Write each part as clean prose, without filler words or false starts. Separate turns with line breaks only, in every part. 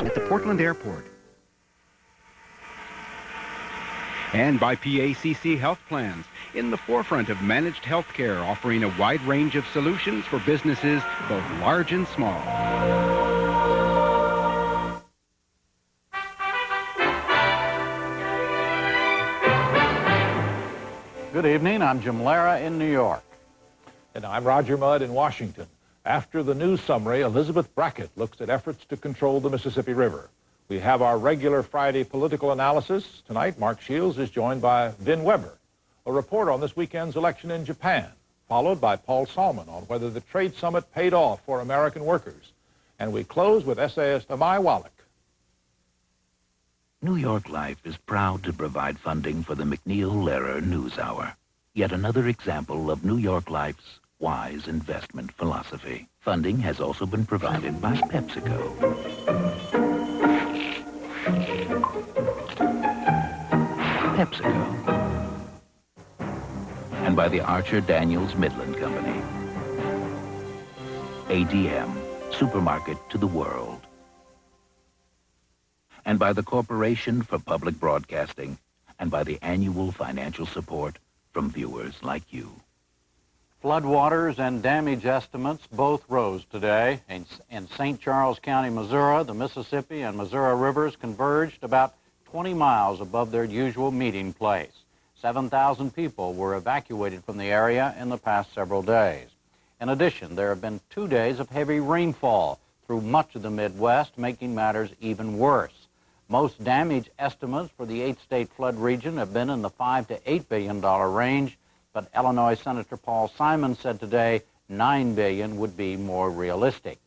at the Portland Airport. And by PACC Health Plans, in the forefront of managed health care, offering a wide range of solutions for businesses both large and small.
Good evening, I'm Jim Lehrer in New York.
And I'm Roger Mudd in Washington. After the news summary, Elizabeth Brackett looks at efforts to control the Mississippi River. We have our regular Friday political analysis. Tonight, Mark Shields is joined by Vin Weber, a report on this weekend's election in Japan, followed by Paul Salmon on whether the trade summit paid off for American workers. And we close with essayist Amai Wallach.
New York Life is proud to provide funding for the MacNeil Lehrer NewsHour. Yet another example of New York Life's wise investment philosophy. Funding has also been provided by PepsiCo. PepsiCo. And by the Archer Daniels Midland Company. ADM, supermarket to the world. And by the Corporation for Public Broadcasting, and by the annual financial support from viewers like you.
Floodwaters and damage estimates both rose today. In St. Charles County, Missouri, the Mississippi and Missouri rivers converged about 20 miles above their usual meeting place. 7,000 people were evacuated from the area in the past several days. In addition, there have been 2 days of heavy rainfall through much of the Midwest, making matters even worse. Most damage estimates for the 8-state flood region have been in the $5 to $8 billion range, but Illinois Senator Paul Simon said today $9 billion would be more realistic.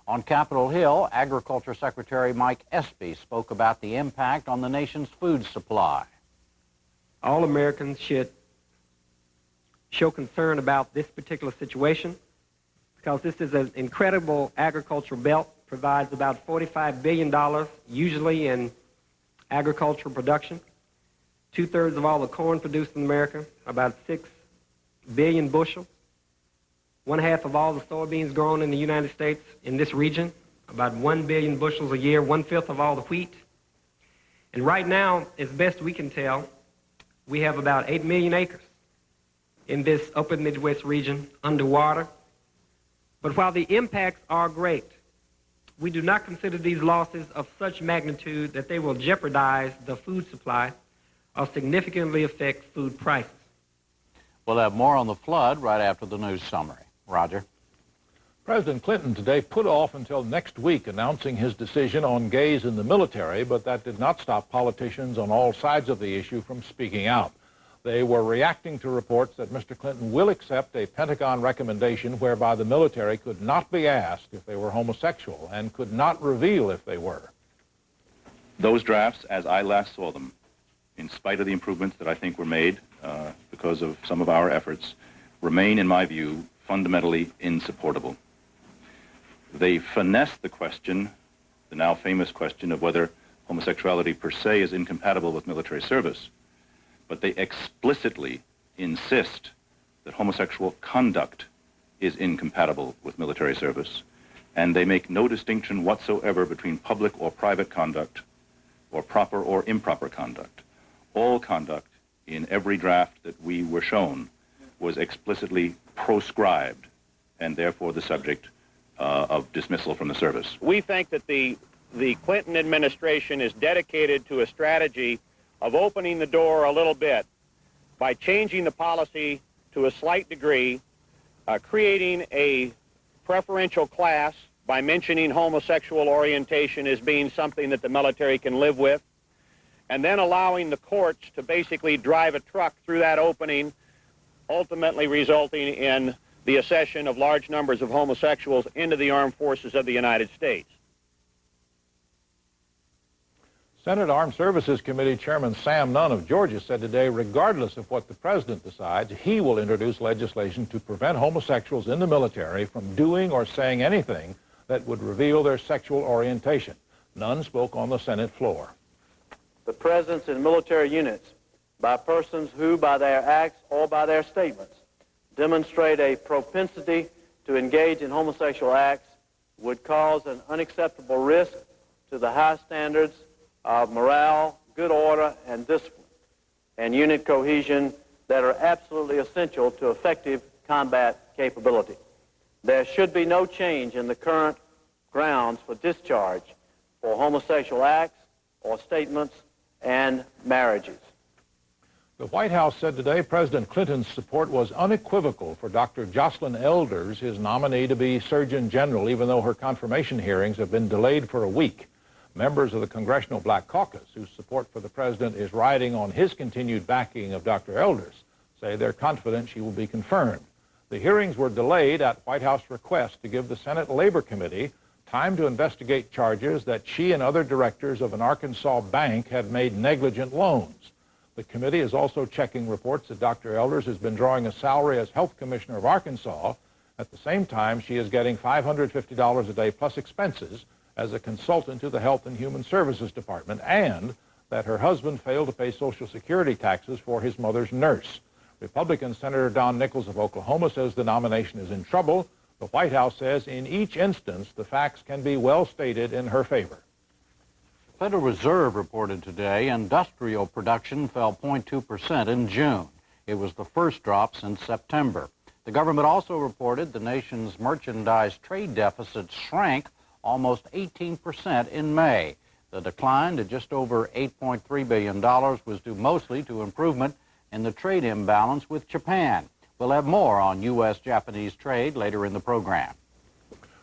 On Capitol Hill, Agriculture Secretary Mike Espy spoke about the impact on the nation's food supply.
All Americans should show concern about this particular situation because this is an incredible agricultural belt. Provides about $45 billion, usually in agricultural production. 2/3 of all the corn produced in America, about 6 billion bushels. 1/2 of all the soybeans grown in the United States in this region, about 1 billion bushels a year, 1/5 of all the wheat. And right now, as best we can tell, we have about 8 million acres in this upper Midwest region underwater. But while the impacts are great, we do not consider these losses of such magnitude that they will jeopardize the food supply or significantly affect food prices.
We'll have more on the flood right after the news summary. Roger.
President Clinton today put off until next week announcing his decision on gays in the military, but that did not stop politicians on all sides of the issue from speaking out. They were reacting to reports that Mr. Clinton will accept a Pentagon recommendation whereby the military could not be asked if they were homosexual and could not reveal if they were.
Those drafts, as I last saw them, in spite of the improvements that I think were made because of some of our efforts, remain, in my view, fundamentally insupportable. They finesse the question, the now famous question of whether homosexuality per se is incompatible with military service, but they explicitly insist that homosexual conduct is incompatible with military service, and they make no distinction whatsoever between public or private conduct or proper or improper conduct. All conduct in every draft that we were shown was explicitly proscribed and therefore the subject of dismissal from the service.
We think that the Clinton administration is dedicated to a strategy of opening the door a little bit by changing the policy to a slight degree, creating a preferential class by mentioning homosexual orientation as being something that the military can live with, and then allowing the courts to basically drive a truck through that opening, ultimately resulting in the accession of large numbers of homosexuals into the armed forces of the United States.
Senate Armed Services Committee Chairman Sam Nunn of Georgia said today, regardless of what the president decides, he will introduce legislation to prevent homosexuals in the military from doing or saying anything that would reveal their sexual orientation. Nunn spoke on the Senate floor.
The presence in military units by persons who, by their acts or by their statements, demonstrate a propensity to engage in homosexual acts would cause an unacceptable risk to the high standards of morale, good order, and discipline, and unit cohesion that are absolutely essential to effective combat capability. There should be no change in the current grounds for discharge for homosexual acts or statements and marriages.
The White House said today President Clinton's support was unequivocal for Dr. Jocelyn Elders, his nominee to be Surgeon General, even though her confirmation hearings have been delayed for a week. Members of the Congressional Black Caucus, whose support for the president is riding on his continued backing of Dr. Elders, say they're confident she will be confirmed. The hearings were delayed at White House request to give the Senate Labor Committee time to investigate charges that she and other directors of an Arkansas bank had made negligent loans. The committee is also checking reports that Dr. Elders has been drawing a salary as health commissioner of Arkansas. At the same time, she is getting $550 a day plus expenses as a consultant to the Health and Human Services Department, and that her husband failed to pay Social Security taxes for his mother's nurse. Republican Senator Don Nichols of Oklahoma says the nomination is in trouble. The White House says in each instance the facts can be well stated in her favor.
Federal Reserve reported today industrial production fell 0.2% in June. It was the first drop since September. The government also reported the nation's merchandise trade deficit shrank almost 18% in May. The decline to just over $8.3 billion was due mostly to improvement in the trade imbalance with Japan. We'll have more on U.S.-Japanese trade later in the program.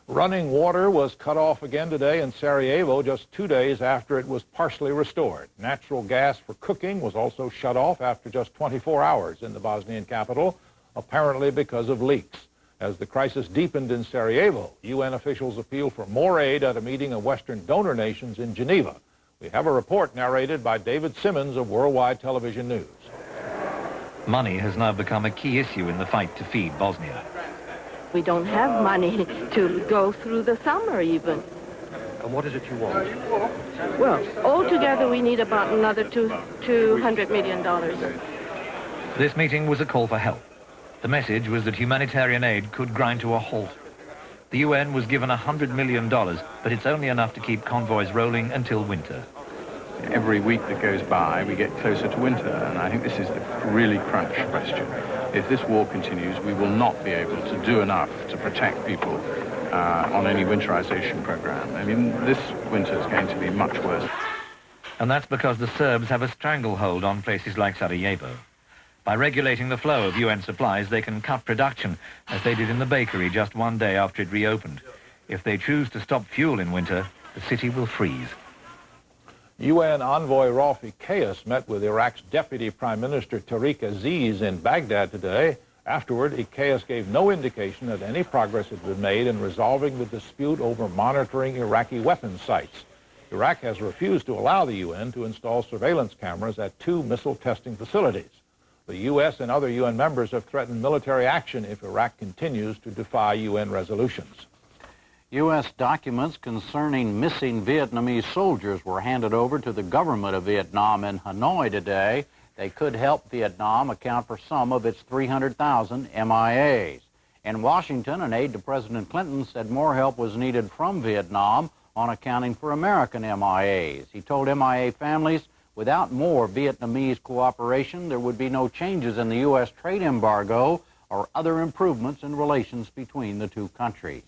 Running water was cut off again today in Sarajevo just 2 days after it was partially restored. Natural gas for cooking was also shut off after just 24 hours in the Bosnian capital, apparently because of leaks. As the crisis deepened in Sarajevo, UN officials appealed for more aid at a meeting of Western donor nations in Geneva. We have a report narrated by David Simmons of Worldwide Television News.
Money has now become a key issue in the fight to feed Bosnia.
We don't have money to go through the summer even.
And what is it you want?
Well, altogether we need about another $200 million.
This meeting was a call for help. The message was that humanitarian aid could grind to a halt. The UN was given $100 million, but it's only enough to keep convoys rolling until winter.
Every week that goes by, we get closer to winter, and I think this is the really crunch question. If this war continues, we will not be able to do enough to protect people on any winterization program. I mean, this winter is going to be much worse.
And that's because the Serbs have a stranglehold on places like Sarajevo. By regulating the flow of UN supplies, they can cut production, as they did in the bakery just 1 day after it reopened. If they choose to stop fuel in winter, the city will freeze.
UN envoy Rafi Kayas met with Iraq's Deputy Prime Minister Tariq Aziz in Baghdad today. Afterward, Kayas gave no indication that any progress had been made in resolving the dispute over monitoring Iraqi weapons sites. Iraq has refused to allow the UN to install surveillance cameras at 2 missile testing facilities. The U.S. and other UN members have threatened military action if Iraq continues to defy UN resolutions.
U.S. documents concerning missing Vietnamese soldiers were handed over to the government of Vietnam in Hanoi today. They could help Vietnam account for some of its 300,000 MIAs. In Washington, an aide to President Clinton said more help was needed from Vietnam on accounting for American MIAs. He told MIA families without more Vietnamese cooperation, there would be no changes in the U.S. trade embargo or other improvements in relations between the two countries.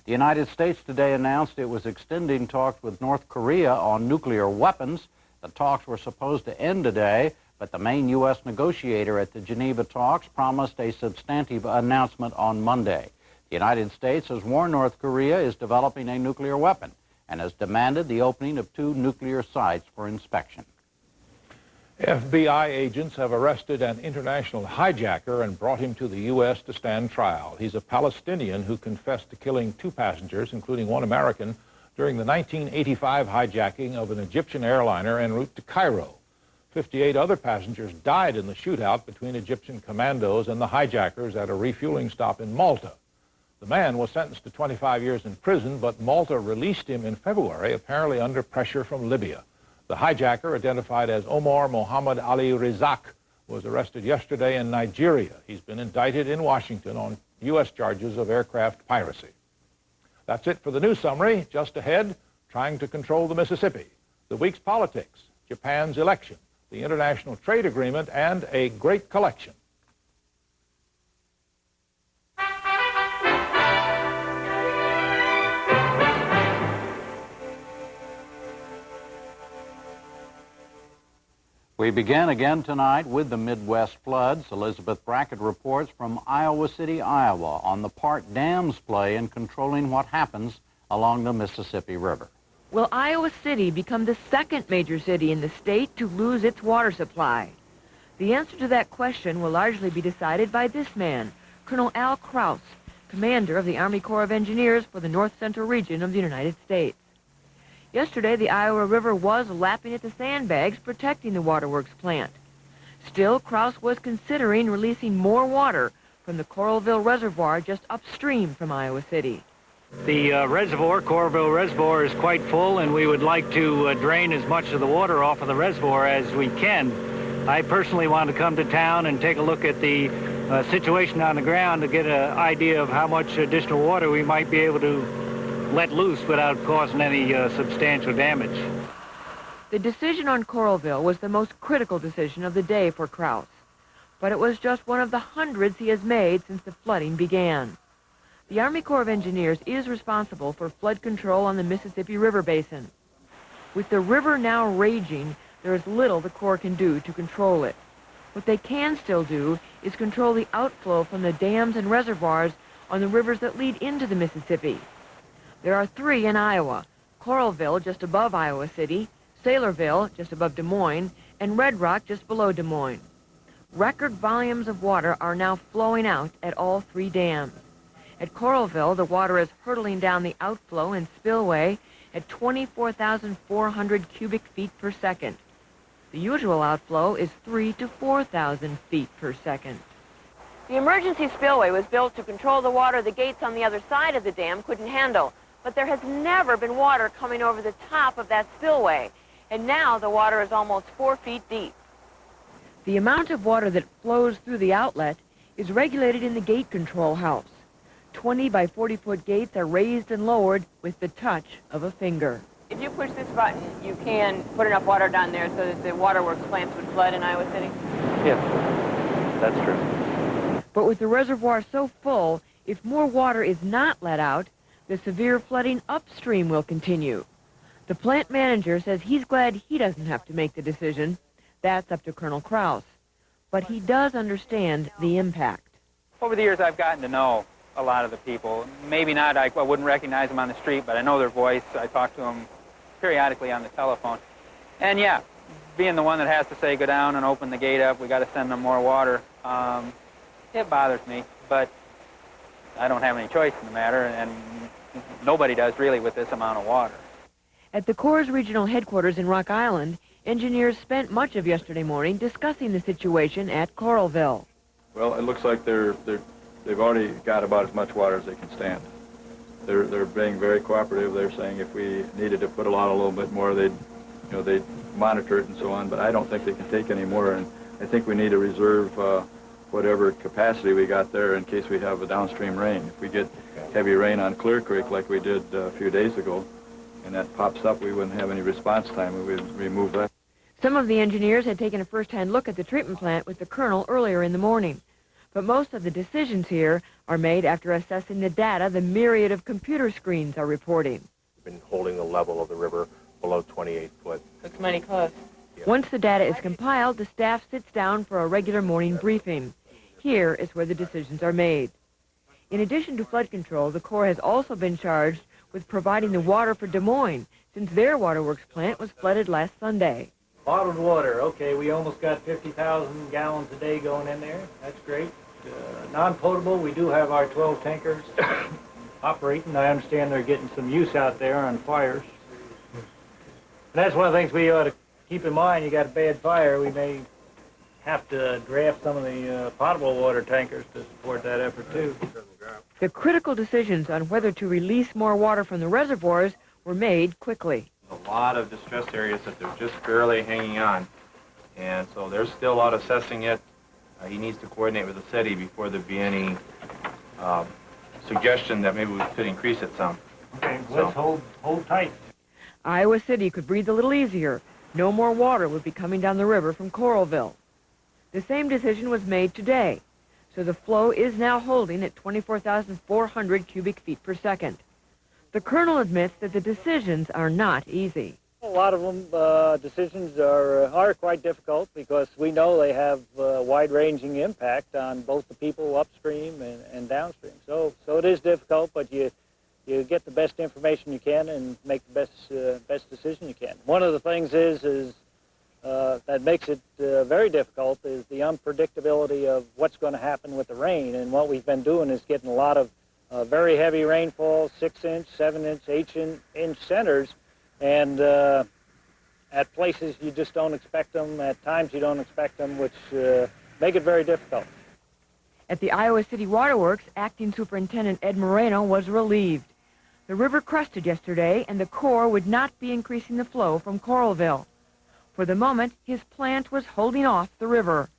The United States today announced it was extending talks with North Korea on nuclear weapons. The talks were supposed to end today, but the main U.S. negotiator at the Geneva talks promised a substantive announcement on Monday. The United States has warned North Korea is developing a nuclear weapon and has demanded the opening of 2 nuclear sites for inspection.
FBI agents have arrested an international hijacker and brought him to the U.S. to stand trial. He's a Palestinian who confessed to killing 2 passengers, including 1 American, during the 1985 hijacking of an Egyptian airliner en route to Cairo. 58 other passengers died in the shootout between Egyptian commandos and the hijackers at a refueling stop in Malta. The man was sentenced to 25 years in prison, but Malta released him in February, apparently under pressure from Libya. The hijacker, identified as Omar Mohammed Ali Rizak, was arrested yesterday in Nigeria. He's been indicted in Washington on U.S. charges of aircraft piracy. That's it for the news summary. Just ahead, trying to control the Mississippi, the week's politics, Japan's election, the international trade agreement, and a great collection.
We begin again tonight with the Midwest floods. Elizabeth Brackett reports from Iowa City, Iowa, on the part dams play in controlling what happens along the Mississippi River.
Will Iowa City become the second major city in the state to lose its water supply? The answer to that question will largely be decided by this man, Colonel Al Kraus, commander of the Army Corps of Engineers for the North Central region of the United States. Yesterday, the Iowa River was lapping at the sandbags protecting the waterworks plant. Still, Kraus was considering releasing more water from the Coralville Reservoir just upstream from Iowa City.
The reservoir, Coralville Reservoir, is quite full, and we would like to drain as much of the water off of the reservoir as we can. I personally want to come to town and take a look at the situation on the ground to get an idea of how much additional water we might be able to let loose without causing any substantial damage.
The decision on Coralville was the most critical decision of the day for Kraus, but it was just one of the hundreds he has made since the flooding began. The Army Corps of Engineers is responsible for flood control on the Mississippi River Basin. With the river now raging, there is little the Corps can do to control it. What they can still do is control the outflow from the dams and reservoirs on the rivers that lead into the Mississippi. There are 3 in Iowa: Coralville, just above Iowa City, Saylorville, just above Des Moines, and Red Rock, just below Des Moines. Record volumes of water are now flowing out at all 3 dams. At Coralville, the water is hurtling down the outflow and spillway at 24,400 cubic feet per second. The usual outflow is 3,000 to 4,000 feet per second.
The emergency spillway was built to control the water the gates on the other side of the dam couldn't handle. But there has never been water coming over the top of that spillway, and now the water is almost 4 feet deep.
The amount of water that flows through the outlet is regulated in the gate control house. 20 by 40-foot gates are raised and lowered with the touch of a finger.
If you push this button, you can put enough water down there so that the waterworks plants would flood in Iowa City?
Yes, that's true.
But with the reservoir so full, if more water is not let out, the severe flooding upstream will continue. The plant manager says he's glad he doesn't have to make the decision. That's up to Colonel Kraus. But he does understand the impact.
Over the years, I've gotten to know a lot of the people. Maybe not, I wouldn't recognize them on the street, but I know their voice. I talk to them periodically on the telephone. And yeah, being the one that has to say, go down and open the gate up, we got to send them more water, it bothers me, but I don't have any choice in the matter, and nobody does really with this amount of water.
At the Corps' regional headquarters in Rock Island, engineers spent much of yesterday morning discussing the situation at Coralville.
Well, it looks like they've already got about as much water as they can stand. They're being very cooperative. They're saying if we needed to put a little bit more, they'd monitor it and so on. But I don't think they can take any more, and I think we need to reserve whatever capacity we got there in case we have a downstream rain. If we get heavy rain on Clear Creek like we did a few days ago, and that pops up, we wouldn't have any response time. We would remove that.
Some of the engineers had taken a first-hand look at the treatment plant with the colonel earlier in the morning. But most of the decisions here are made after assessing the data the myriad of computer screens are reporting.
We've been holding the level of the river below 28 foot.
Looks mighty close.
Yeah.
Once the data is compiled, the staff sits down for a regular morning briefing. Here is where the decisions are made. In addition to flood control, the Corps has also been charged with providing the water for Des Moines, since their waterworks plant was flooded last Sunday.
Bottled water, okay, we almost got 50,000 gallons a day going in there. That's great. Non-potable, we do have our 12 tankers operating. I understand they're getting some use out there on fires. And that's one of the things we ought to keep in mind. You got a bad fire, we may have to draft some of the potable water tankers to support that effort too.
The critical decisions on whether to release more water from the reservoirs were made quickly.
A lot of distressed areas that they're just barely hanging on, and so there's still a lot assessing it. He needs to coordinate with the city before there be any suggestion that maybe we could increase it some.
Okay, let's hold tight.
Iowa City could breathe a little easier. No more water would be coming down the river from Coralville. The same decision was made today, so the flow is now holding at 24,400 cubic feet per second. The colonel admits that the decisions are not easy.
A lot of them decisions are quite difficult because we know they have wide-ranging impact on both the people upstream and downstream. So it is difficult, but you get the best information you can and make the best decision you can. One of the things is that makes it very difficult is the unpredictability of what's going to happen with the rain. And what we've been doing is getting a lot of very heavy rainfall, 6-inch, 7-inch, 8-inch centers. And at places you just don't expect them, at times you don't expect them, which make it very difficult.
At the Iowa City Waterworks, Acting Superintendent Ed Moreno was relieved. The river crested yesterday, and the Corps would not be increasing the flow from Coralville. For the moment, his plant was holding off the river.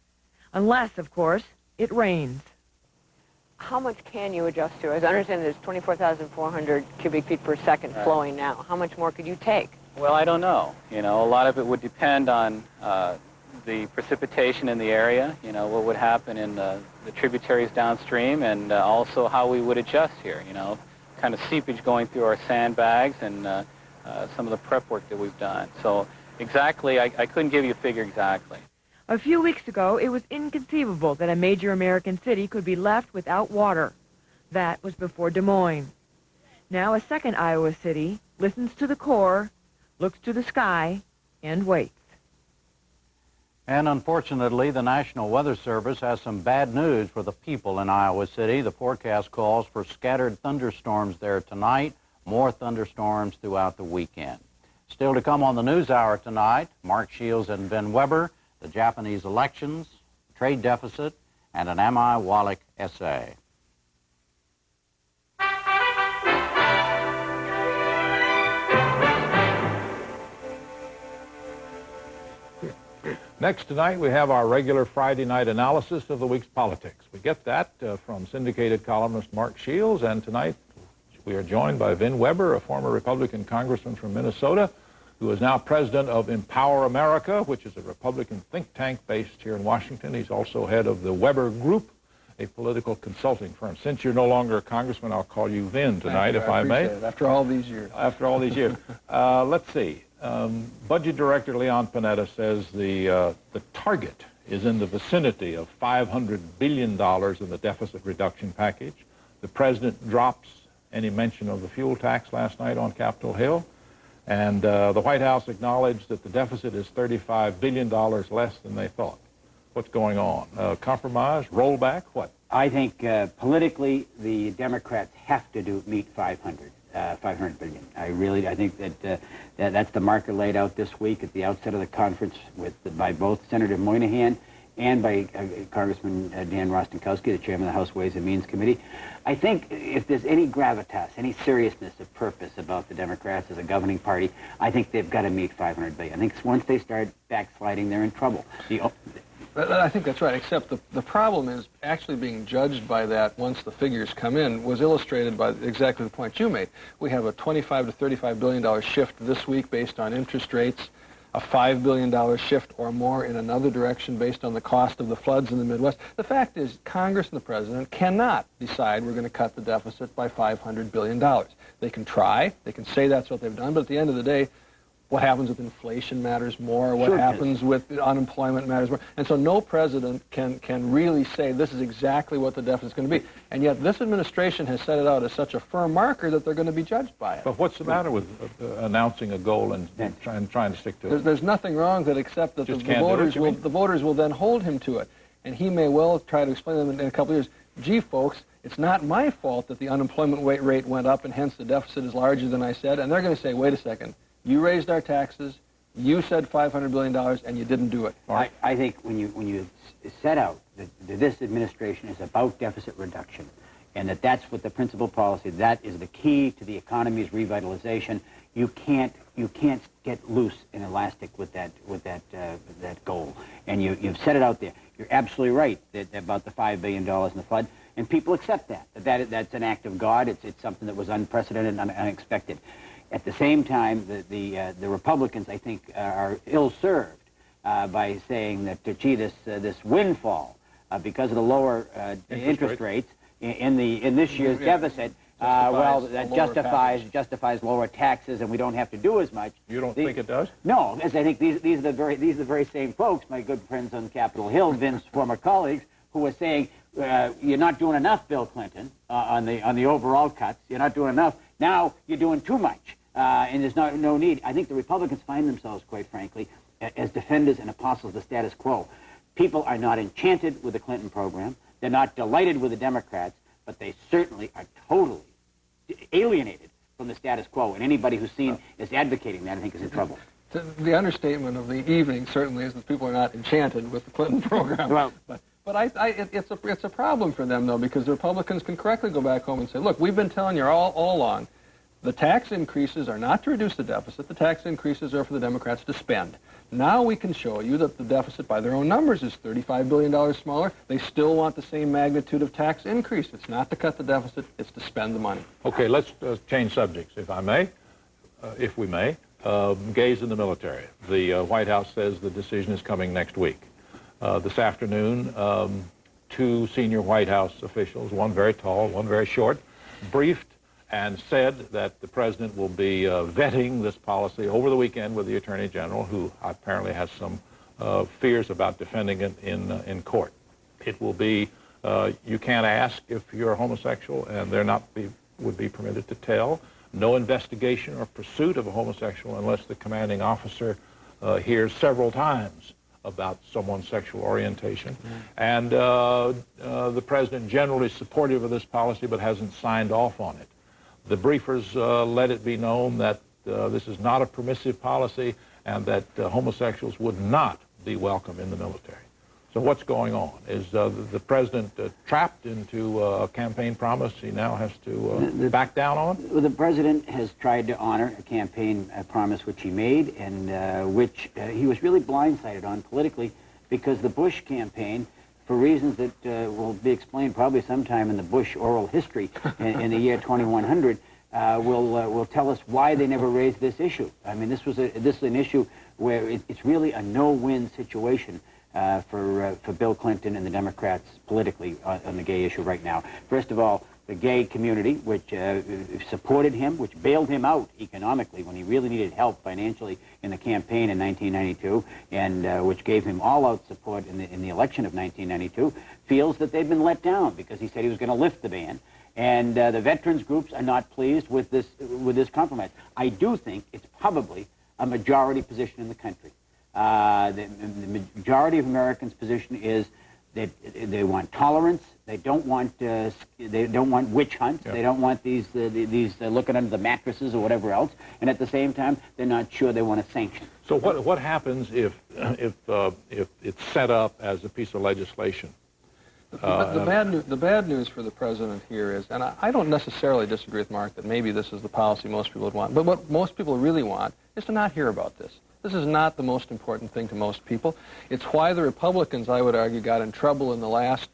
Unless, of course, it rains.
How much can you adjust to? As I understand, there's 24,400 cubic feet per second flowing now. How much more could you take?
Well, I don't know. You know, a lot of it would depend on the precipitation in the area, you know, what would happen in the tributaries downstream, and also how we would adjust here, you know, kind of seepage going through our sandbags and some of the prep work that we've done. So exactly, I couldn't give you a figure exactly.
A few weeks ago, it was inconceivable that a major American city could be left without water. That was before Des Moines. Now a second Iowa city listens to the Corps, looks to the sky, and waits.
And unfortunately, the National Weather Service has some bad news for the people in Iowa City. The forecast calls for scattered thunderstorms there tonight, more thunderstorms throughout the weekend. Still to come on the NewsHour tonight, Mark Shields and Ben Weber, the Japanese elections, trade deficit, and an M.I. Wallach essay.
Next tonight, we have our regular Friday night analysis of the week's politics. We get that from syndicated columnist Mark Shields, and tonight we are joined by Ben Weber, a former Republican congressman from Minnesota, who is now president of Empower America, which is a Republican think tank based here in Washington. He's also head of the Weber Group, a political consulting firm. Since you're no longer a congressman, I'll call you Vin tonight, if I may.
It. After all these years.
After all these years. Let's see. Budget Director Leon Panetta says the target is in the vicinity of $500 billion in the deficit reduction package. The president drops any mention of the fuel tax last night on Capitol Hill. And the White House acknowledged that the deficit is $35 billion less than they thought. What's going on? Compromise? Rollback? What?
I think politically the Democrats have to meet 500 billion. I think that that's the marker laid out this week at the outset of the conference by both Senator Moynihan and by Congressman Dan Rostenkowski, the chairman of the House Ways and Means Committee. I think if there's any gravitas, any seriousness of purpose about the Democrats as a governing party, I think they've got to meet 500 billion. I think once they start backsliding, they're in trouble.
I think that's right, except the problem is actually being judged by that once the figures come in was illustrated by exactly the point you made. We have a $25 to $35 billion shift this week based on interest rates, a $5 billion shift or more in another direction based on the cost of the floods in the Midwest. The fact is Congress and the President cannot decide we're going to cut the deficit by $500 billion. They can try, they can say that's what they've done, but at the end of the day, what happens with inflation matters more, what happens with unemployment matters more. And so no president can really say this is exactly what the deficit is going to be. And yet this administration has set it out as such a firm marker that they're going to be judged by it.
But what's the matter with announcing a goal and trying to stick to it?
There's nothing wrong with it except that the voters will then hold him to it. And he may well try to explain to them in a couple of years, gee, folks, it's not my fault that the unemployment rate went up and hence the deficit is larger than I said. And they're going to say, wait a second. You raised our taxes, you said $500 billion, and you didn't do it.
I think when you set out that this administration is about deficit reduction, and that's what the principal policy, that is the key to the economy's revitalization, you can't get loose and elastic with that goal. And you've set it out there. You're absolutely right about the $5 billion in the flood, and people accept that. That's an act of God. It's something that was unprecedented and unexpected. At the same time, the Republicans, I think, are ill-served by saying that, gee, this windfall, because of the lower interest rates in this year's deficit, well, that justifies lower taxes, and we don't have to do as much.
You don't think it does?
No, as I think these are the very same folks, my good friends on Capitol Hill, Vince's former colleagues, who are saying you're not doing enough, Bill Clinton, on the overall cuts. You're not doing enough. Now you're doing too much, and there's no need. I think the Republicans find themselves, quite frankly, as defenders and apostles of the status quo. People are not enchanted with the Clinton program. They're not delighted with the Democrats, but they certainly are totally alienated from the status quo. And anybody who's seen as advocating that, I think, is in trouble.
The understatement of the evening certainly is that people are not enchanted with the Clinton program. Well, but it's a problem for them, though, because the Republicans can correctly go back home and say, look, we've been telling you all along, the tax increases are not to reduce the deficit. The tax increases are for the Democrats to spend. Now we can show you that the deficit, by their own numbers, is $35 billion smaller. They still want the same magnitude of tax increase. It's not to cut the deficit. It's to spend the money.
Okay, let's change subjects, if I may, if we may. Gays in the military. The White House says the decision is coming next week. This afternoon, two senior White House officials, one very tall, one very short, briefed and said that the president will be vetting this policy over the weekend with the Attorney General, who apparently has some fears about defending it in court. It will be, you can't ask if you're a homosexual, and would be permitted to tell. No investigation or pursuit of a homosexual unless the commanding officer hears several times about someone's sexual orientation. And the president generally is supportive of this policy but hasn't signed off on it. The briefers let it be known that this is not a permissive policy and that homosexuals would not be welcome in the military. So what's going on? Is the president trapped into a campaign promise he now has to back down on?
Well, the president has tried to honor a campaign promise which he made and which he was really blindsided on politically because the Bush campaign, for reasons that will be explained probably sometime in the Bush oral history in the year 2100, will tell us why they never raised this issue. I mean, this is an issue where it's really a no-win situation for Bill Clinton and the Democrats politically on the gay issue right now. First of all, the gay community, which supported him, which bailed him out economically when he really needed help financially in the campaign in 1992, and which gave him all-out support in the election of 1992, feels that they've been let down because he said he was going to lift the ban. And the veterans groups are not pleased with this compromise. I do think it's probably a majority position in the country. The majority of Americans' position is that they want tolerance. They don't want witch hunts. Yeah. They don't want these looking under the mattresses or whatever else. And at the same time, they're not sure they want to sanction.
So what happens if it's set up as a piece of legislation?
The bad news for the president here is, and I don't necessarily disagree with Mark that maybe this is the policy most people would want, but what most people really want is to not hear about this. This is not the most important thing to most people. It's why the Republicans, I would argue, got in trouble in the last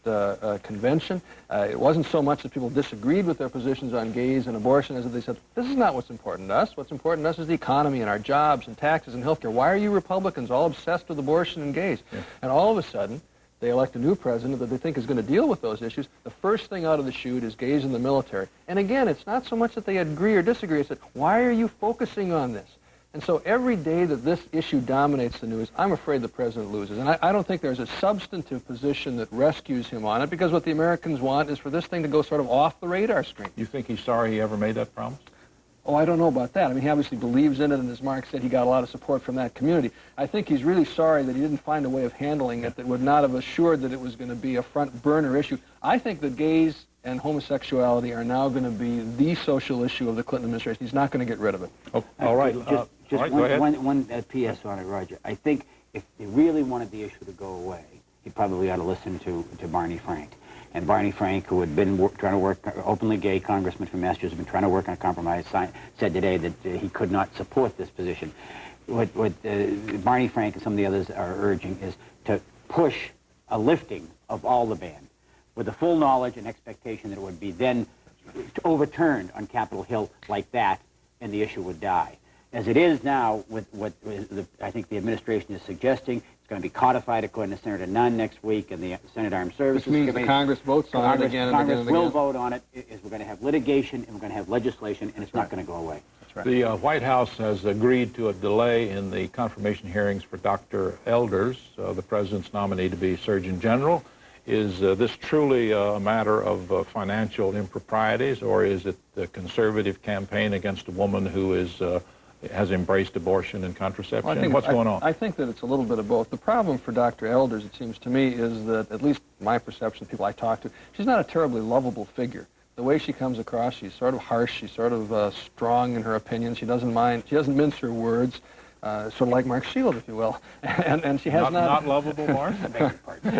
convention. It wasn't so much that people disagreed with their positions on gays and abortion as that they said, this is not what's important to us. What's important to us is the economy and our jobs and taxes and health care. Why are you Republicans all obsessed with abortion and gays? Yeah. And all of a sudden, they elect a new president that they think is going to deal with those issues. The first thing out of the chute is gays in the military. And again, it's not so much that they agree or disagree. It's that, why are you focusing on this? And so every day that this issue dominates the news, I'm afraid the president loses. And I don't think there's a substantive position that rescues him on it, because what the Americans want is for this thing to go sort of off the radar screen.
You think he's sorry he ever made that promise?
Oh, I don't know about that. I mean, he obviously believes in it, and as Mark said, he got a lot of support from that community. I think he's really sorry that he didn't find a way of handling it that would not have assured that it was going to be a front-burner issue. I think that gays and homosexuality are now going to be the social issue of the Clinton administration. He's not going to get rid of it.
Oh, all right.
Just
all right,
one PS on it, Roger. I think if he really wanted the issue to go away, he probably ought to listen to Barney Frank. And Barney Frank, who had been trying to work, openly gay congressman from Massachusetts, had been trying to work on a compromise, said today that he could not support this position. What Barney Frank and some of the others are urging is to push a lifting of all the ban, with the full knowledge and expectation that it would be then overturned on Capitol Hill like that, and the issue would die. As it is now, with what I think the administration is suggesting, it's going to be codified according to Senator Nunn next week and the Senate Armed Services
Which means
Committee.
the Congress votes on it again and again
Congress
and
will
again.
vote on it. We're going to have litigation and we're going to have legislation, and it's not going to go away.
That's right.
The White House has agreed to a delay in the confirmation hearings for Dr. Elders, the president's nominee to be Surgeon General. Is this truly a matter of financial improprieties, or is it the conservative campaign against a woman who has embraced abortion and contraception?
Well,
What's going on?
I think that it's a little bit of both. The problem for Dr. Elders, it seems to me, is that, at least my perception of people I talk to, she's not a terribly lovable figure. The way she comes across, she's sort of harsh, she's sort of strong in her opinions, she doesn't mince her words. Sort of like Mark Shields, if you will, and she has
not lovable, Mark.
I beg your pardon.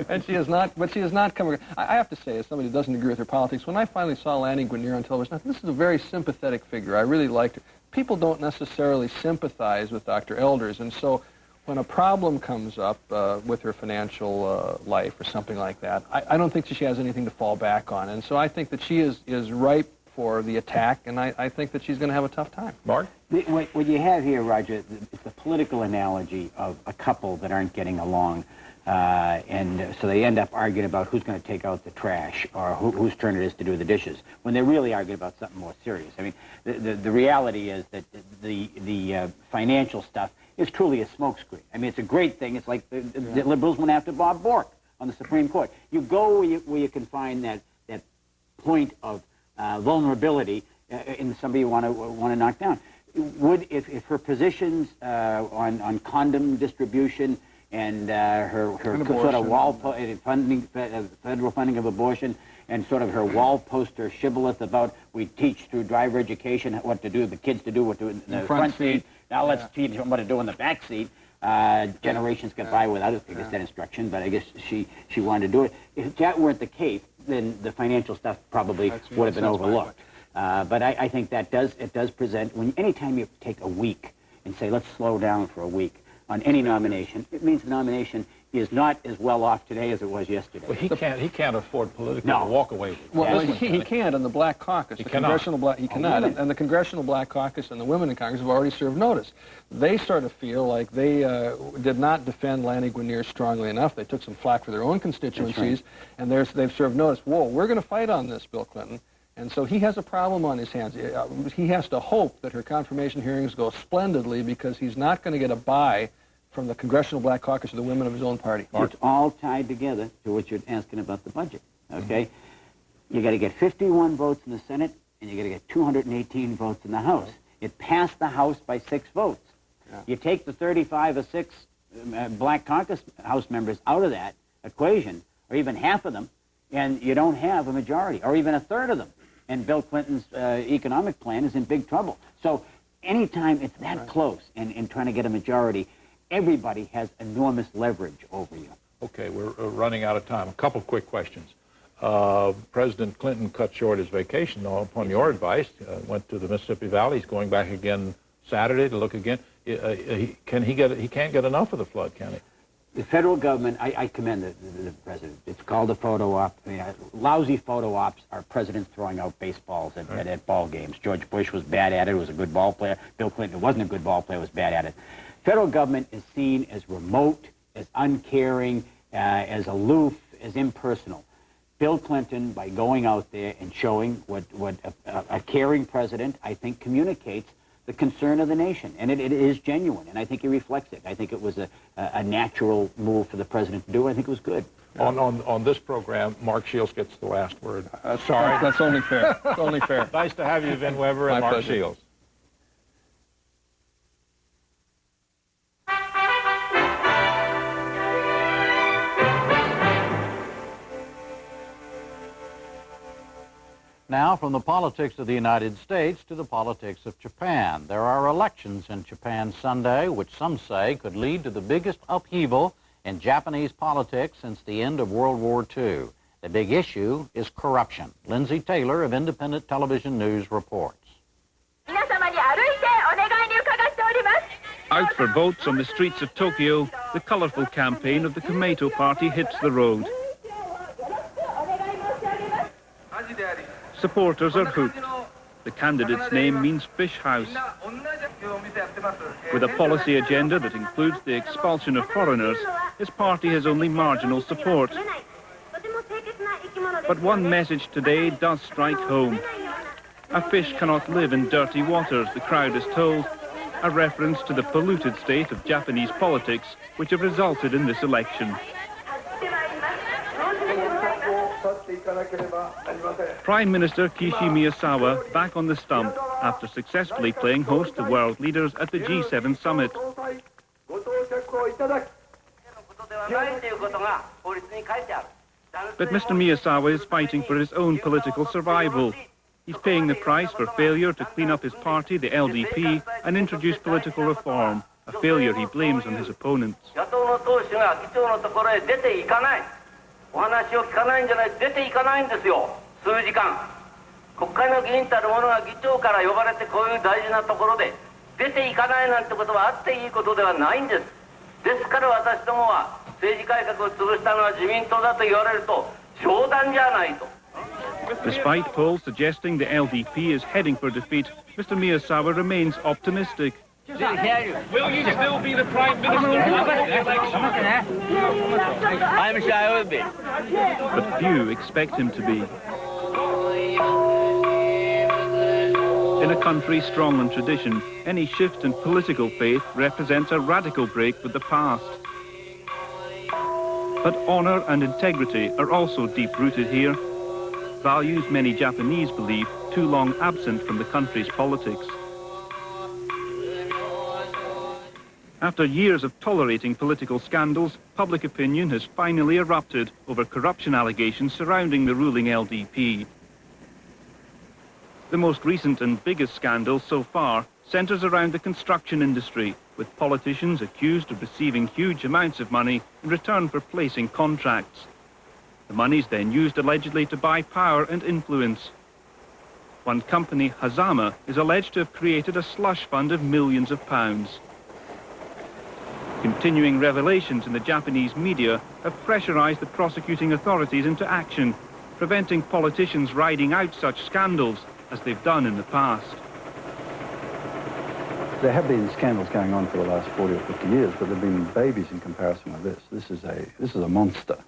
And she is not, but she has not come. I have to say, as somebody who doesn't agree with her politics, when I finally saw Lanny Guinier on television, I thought this is a very sympathetic figure. I really liked her. People don't necessarily sympathize with Dr. Elders, and so when a problem comes up with her financial life or something like that, I don't think that she has anything to fall back on, and so I think that she is ripe for the attack, and I think that she's going to have a tough time.
Mark?
What you have here, Roger, it's a political analogy of a couple that aren't getting along, and so they end up arguing about who's going to take out the trash or whose turn it is to do the dishes, when they're really arguing about something more serious. I mean, the reality is that the financial stuff is truly a smokescreen. I mean, it's a great thing. It's like the liberals went after Bob Bork on the Supreme Court. You go where you can find that point of vulnerability in somebody you want to knock down. If her positions on condom distribution and her sort of federal funding of abortion, and sort of her wall poster shibboleth about we teach through driver education what to do, the kids to do what to do in the front seat. Now let's teach them what to do in the back seat. Generations get by without that instruction, but I guess she wanted to do it. If that weren't the case, then the financial stuff probably would have been overlooked. But I think that does present, anytime you take a week and say, let's slow down for a week on any nomination, it means the nomination is not as well off today as it was yesterday.
Well, he can't afford politically to walk away with it.
Well, he can't in the Black Caucus. He cannot. And the Congressional Black Caucus and the women in Congress have already served notice. They sort of feel like they did not defend Lanny Guinier strongly enough. They took some flack for their own constituencies, and they've served notice. Whoa, we're going to fight on this, Bill Clinton. And so he has a problem on his hands. He has to hope that her confirmation hearings go splendidly, because he's not going to get a bye from the Congressional Black Caucus or the women of his own party.
It's all tied together to what you're asking about the budget, okay? You got to get 51 votes in the Senate, and you got to get 218 votes in the House. It passed the House by 6 votes. Yeah. You take the 35 or 6 Black Caucus House members out of that equation, or even half of them, and you don't have a majority, or even a third of them. And Bill Clinton's economic plan is in big trouble. So anytime it's that close in trying to get a majority, everybody has enormous leverage over you.
Okay, we're running out of time. A couple quick questions. President Clinton cut short his vacation upon your advice, went to the Mississippi Valley. He's going back again Saturday to look again. He can't get enough of the flood, can he?
The federal government, I commend the president. It's called a photo op. I mean, lousy photo ops are presidents throwing out baseballs at ball games. George Bush was bad at it, was a good ball player. Bill Clinton wasn't a good ball player, was bad at it. Federal government is seen as remote, as uncaring, as aloof, as impersonal. Bill Clinton, by going out there and showing what a caring president, I think, communicates the concern of the nation, and it is genuine, and I think he reflects it. I think it was a natural move for the president to do. I think it was good.
On this program, Mark Shields gets the last word. Sorry.
That's only fair. It's only fair.
Nice to have you, Vin Weber and Mark Shields.
Now, from the politics of the United States to the politics of Japan. There are elections in Japan Sunday, which some say could lead to the biggest upheaval in Japanese politics since the end of World War II. The big issue is corruption. Lindsay Taylor of Independent Television News reports.
Out for votes on the streets of Tokyo, the colorful campaign of the Komeito Party hits the road. Supporters are hooked. The candidate's name means fish house. With a policy agenda that includes the expulsion of foreigners, his party has only marginal support. But one message today does strike home. A fish cannot live in dirty waters, the crowd is told, a reference to the polluted state of Japanese politics which have resulted in this election. Prime Minister Kishi Miyazawa back on the stump after successfully playing host to world leaders at the G7 summit. But Mr. Miyazawa is fighting for his own political survival. He's paying the price for failure to clean up his party, the LDP, and introduce political reform, a failure he blames on his opponents. Despite polls suggesting the LDP is heading for defeat, Mr. Miyazawa remains optimistic.
Will you still be the Prime Minister after the election? I'm sure I will be.
But few expect him to be. In a country strong on tradition, any shift in political faith represents a radical break with the past. But honor and integrity are also deep-rooted here, values many Japanese believe too long absent from the country's politics. After years of tolerating political scandals, public opinion has finally erupted over corruption allegations surrounding the ruling LDP. The most recent and biggest scandal so far centers around the construction industry, with politicians accused of receiving huge amounts of money in return for placing contracts. The money's then used allegedly to buy power and influence. One company, Hazama, is alleged to have created a slush fund of millions of pounds. Continuing revelations in the Japanese media have pressurized the prosecuting authorities into action, preventing politicians riding out such scandals as they've done in the past.
There have been scandals going on for the last 40 or 50 years, but they've been babies in comparison with this. This is a monster.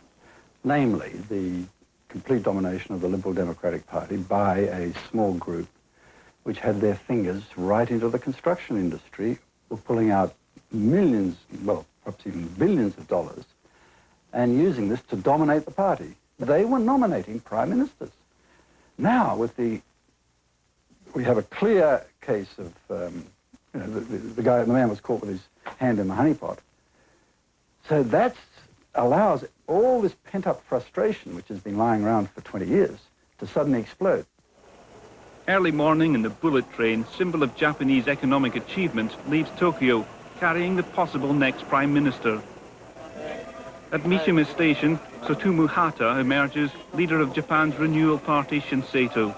Namely, the complete domination of the Liberal Democratic Party by a small group which had their fingers right into the construction industry, were pulling out millions, well, perhaps even billions of dollars, and using this to dominate the party. They were nominating prime ministers. Now, we have a clear case of, the man was caught with his hand in the honeypot. So that allows all this pent-up frustration, which has been lying around for 20 years, to suddenly explode.
Early morning in the bullet train, symbol of Japanese economic achievement, leaves Tokyo, carrying the possible next prime minister. At Mishima Station, Tsutomu Hata emerges, leader of Japan's renewal party Shinseito.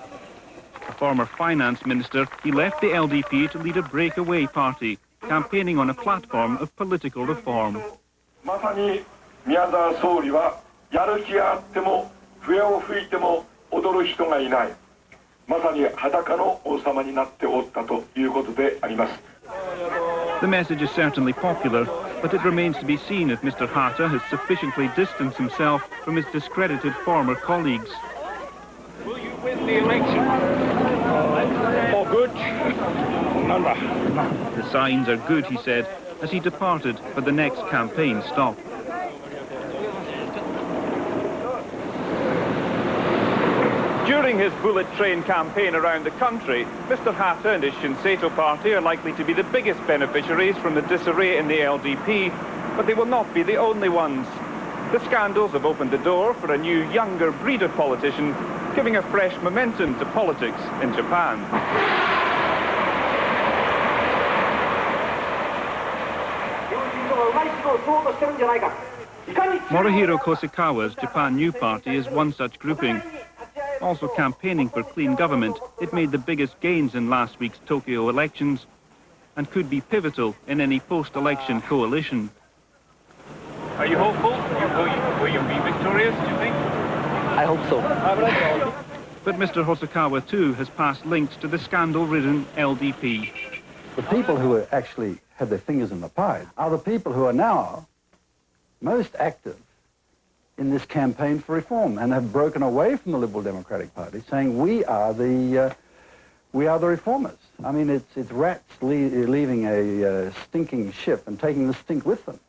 A former finance minister, he left the LDP to lead a breakaway party, campaigning on a platform of political reform. The message is certainly popular, but it remains to be seen if Mr. Hata has sufficiently distanced himself from his discredited former colleagues.
Will you win the election? For good?
The signs are good, he said, as he departed for the next campaign stop.
During his bullet train campaign around the country, Mr. Hata and his Shinseito party are likely to be the biggest beneficiaries from the disarray in the LDP, but they will not be the only ones. The scandals have opened the door for a new, younger breed of politician, giving a fresh momentum to politics in Japan. Morihiro Kosegawa's Japan New Party is one such grouping. Also campaigning for clean government, it made the biggest gains in last week's Tokyo elections and could be pivotal in any post-election coalition. Are you hopeful? Will you be victorious, do you think?
I hope so.
But Mr. Hosokawa, too, has passed links to the scandal-ridden LDP.
The people who actually had their fingers in the pie are the people who are now most active in this campaign for reform and have broken away from the Liberal Democratic Party, saying we are the reformers. I mean, it's rats leaving a stinking ship and taking the stink with them.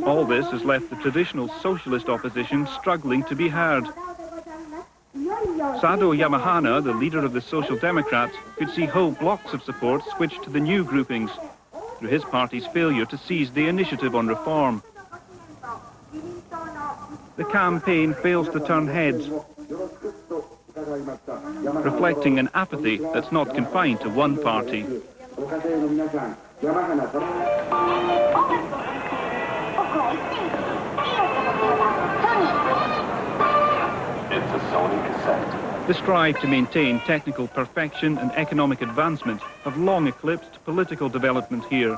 All this has left the traditional socialist opposition struggling to be heard. Sado Yamahana, the leader of the Social Democrats, could see whole blocks of support switch to the new groupings through his party's failure to seize the initiative on reform. The campaign fails to turn heads, reflecting an apathy that's not confined to one party.
It's a Sony cassette.
The strive to maintain technical perfection and economic advancement have long eclipsed political development here.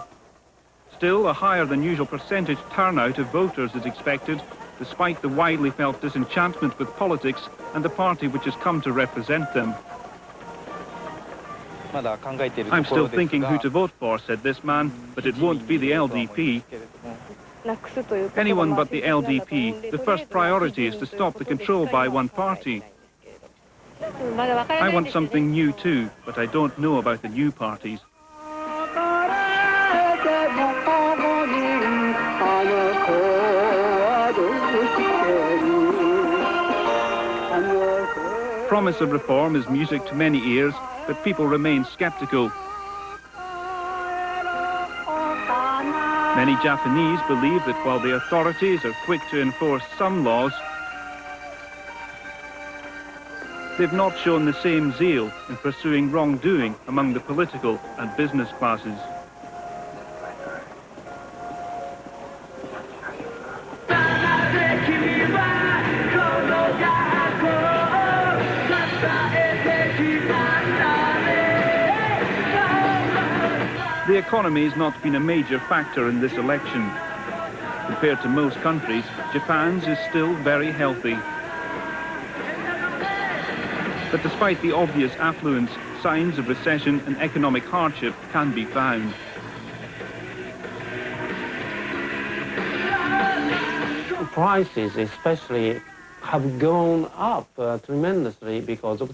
Still, a higher than usual percentage turnout of voters is expected, despite the widely felt disenchantment with politics and the party which has come to represent them. I'm still thinking who to vote for, said this man, but it won't be the LDP. Anyone but the LDP. The first priority is to stop the control by one party. I want something new too, but I don't know about the new parties. Promise of reform is music to many ears, but people remain skeptical. Many Japanese believe that while the authorities are quick to enforce some laws, they've not shown the same zeal in pursuing wrongdoing among the political and business classes. The economy has not been a major factor in this election. Compared to most countries, Japan's is still very healthy. But despite the obvious affluence, signs of recession and economic hardship can be found.
Prices especially have gone up tremendously because of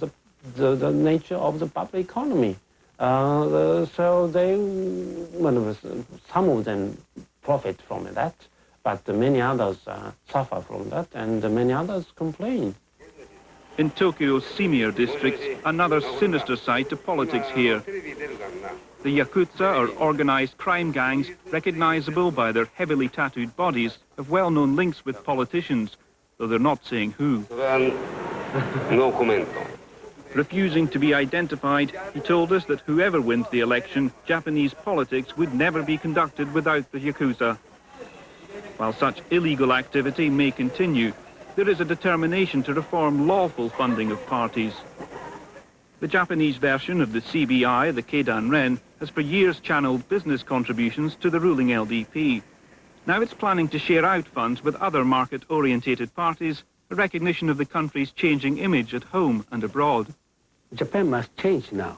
the nature of the public economy. So some of them profit from that, but many others suffer from that, and many others complain.
In Tokyo's senior districts, another sinister side to politics here. The Yakuza, or organized crime gangs, recognizable by their heavily tattooed bodies, have well-known links with politicians, though they're not saying who.
No comment.
Refusing to be identified, he told us that whoever wins the election, Japanese politics would never be conducted without the Yakuza. While such illegal activity may continue, there is a determination to reform lawful funding of parties. The Japanese version of the CBI, the Keidan-ren, has for years channeled business contributions to the ruling LDP. Now it's planning to share out funds with other market-orientated parties, a recognition of the country's changing image at home and abroad.
Japan must change now.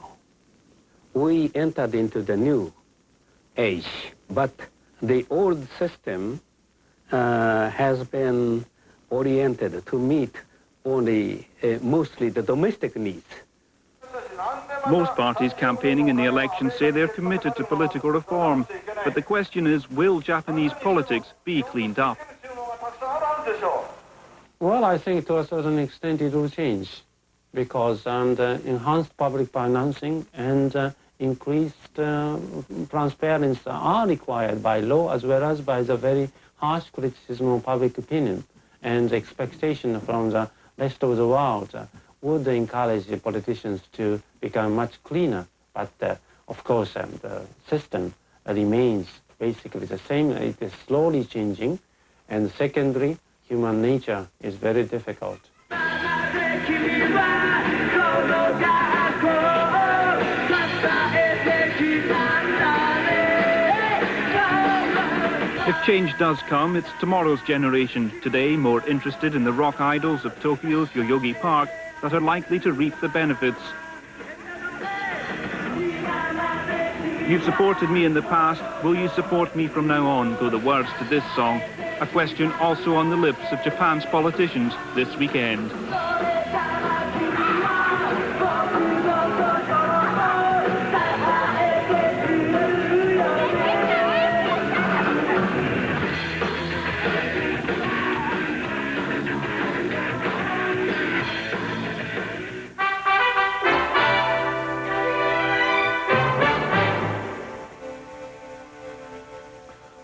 We entered into the new age, but the old system has been oriented to meet only mostly the domestic needs.
Most parties campaigning in the election say they're committed to political reform, but the question is, will Japanese politics be cleaned up?
Well, I think to a certain extent it will change, because enhanced public financing and increased transparency are required by law, as well as by the very harsh criticism of public opinion and expectation from the rest of the world would encourage the politicians to become much cleaner. But of course, the system remains basically the same. It is slowly changing. And secondly, human nature is very difficult.
If change does come, it's tomorrow's generation, today more interested in the rock idols of Tokyo's Yoyogi Park that are likely to reap the benefits. You've supported me in the past, will you support me from now on, go the words to this song, a question also on the lips of Japan's politicians this weekend.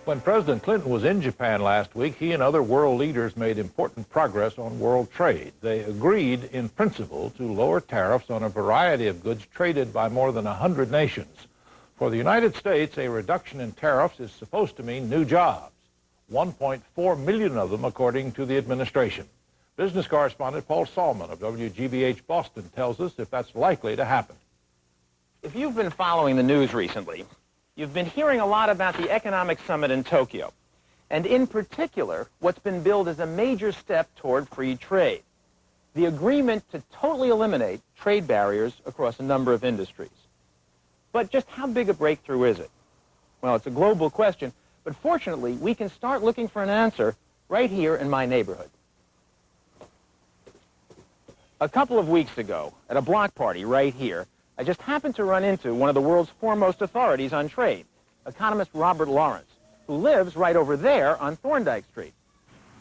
When President Clinton was in Japan last week, he and other world leaders made important progress on world trade. They agreed in principle to lower tariffs on a variety of goods traded by more than 100 nations. For the United States, a reduction in tariffs is supposed to mean new jobs, 1.4 million of them according to the administration. Business correspondent Paul Salman of WGBH Boston tells us if that's likely to happen.
If you've been following the news recently, you've been hearing a lot about the economic summit in Tokyo, and in particular, what's been billed as a major step toward free trade, the agreement to totally eliminate trade barriers across a number of industries. But just how big a breakthrough is it? Well, it's a global question, but fortunately, we can start looking for an answer right here in my neighborhood. A couple of weeks ago, at a block party right here, I just happened to run into one of the world's foremost authorities on trade, economist Robert Lawrence, who lives right over there on Thorndike Street.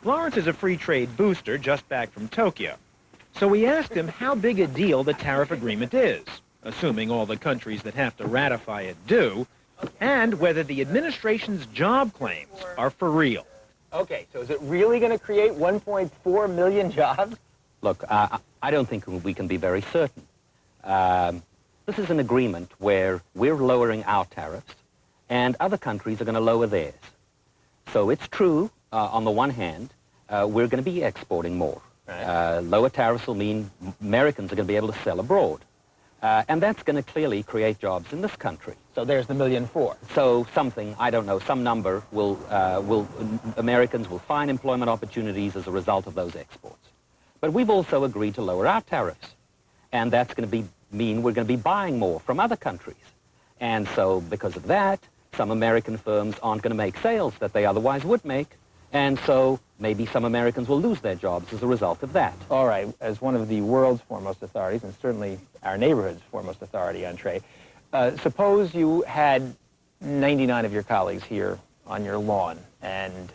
Lawrence is a free trade booster just back from Tokyo. So we asked him how big a deal the tariff agreement is, assuming all the countries that have to ratify it do, and whether the administration's job claims are for real. Okay, so is it really going to create 1.4 million jobs?
Look, I don't think we can be very certain. This is an agreement where we're lowering our tariffs and other countries are going to lower theirs. So it's true, on the one hand, we're going to be exporting more. Right. Lower tariffs will mean Americans are going to be able to sell abroad. And that's going to clearly create jobs in this country.
So there's the 1.4 million.
So something, I don't know, some number Americans will find employment opportunities as a result of those exports. But we've also agreed to lower our tariffs. And that's going to mean we're going to be buying more from other countries. And so because of that, some American firms aren't going to make sales that they otherwise would make. And so maybe some Americans will lose their jobs as a result of that.
All right, as one of the world's foremost authorities, and certainly our neighborhood's foremost authority on trade, suppose you had 99 of your colleagues here on your lawn, and